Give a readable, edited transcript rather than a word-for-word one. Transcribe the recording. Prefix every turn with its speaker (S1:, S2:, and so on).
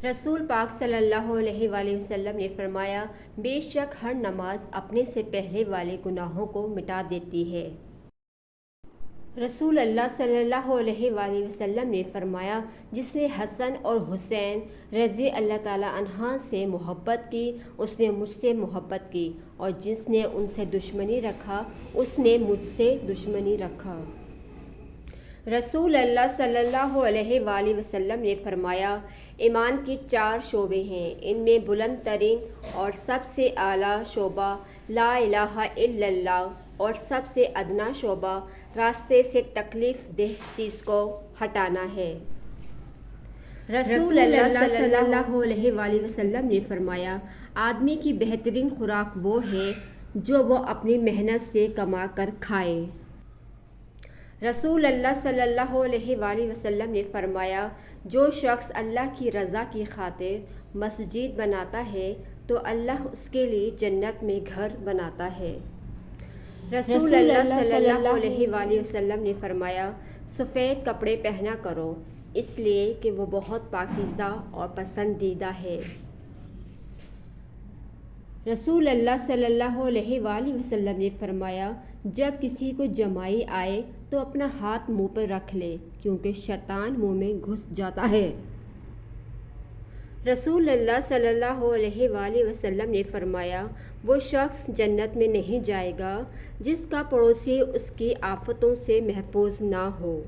S1: رسول پاک صلی اللہ علیہ وآلہ وسلم نے فرمایا، بے شک ہر نماز اپنے سے پہلے والے گناہوں کو مٹا دیتی ہے۔ رسول اللہ صلی اللہ علیہ وآلہ وسلم نے فرمایا، جس نے حسن اور حسین رضی اللہ تعالیٰ عنہ سے محبت کی اس نے مجھ سے محبت کی، اور جس نے ان سے دشمنی رکھا اس نے مجھ سے دشمنی رکھا۔ رسول اللہ صلی اللہ علیہ وآلہ وسلم نے فرمایا، ایمان کے 4 شعبے ہیں، ان میں بلند ترین اور سب سے اعلیٰ شعبہ لا الہ الا اللہ، اور سب سے ادنا شعبہ راستے سے تکلیف دہ چیز کو ہٹانا ہے۔ رسول اللہ صلی اللہ علیہ وآلہ وسلم نے فرمایا، آدمی کی بہترین خوراک وہ ہے جو وہ اپنی محنت سے کما کر کھائے۔ رسول اللہ صلی اللہ علیہ وآلہ وسلم نے فرمایا، جو شخص اللہ کی رضا کی خاطر مسجد بناتا ہے تو اللہ اس کے لیے جنت میں گھر بناتا ہے۔ رسول اللہ صلی اللہ علیہ وآلہ وسلم نے فرمایا، سفید کپڑے پہنا کرو، اس لیے کہ وہ بہت پاکیزہ اور پسندیدہ ہے۔ رسول اللہ صلی اللہ علیہ وآلہ وسلم نے فرمایا، جب کسی کو جمائی آئے تو اپنا ہاتھ منہ پر رکھ لے، کیونکہ شیطان منہ میں گھس جاتا ہے۔ رسول اللہ صلی اللہ علیہ وآلہ وسلم نے فرمایا، وہ شخص جنت میں نہیں جائے گا جس کا پڑوسی اس کی آفتوں سے محفوظ نہ ہو۔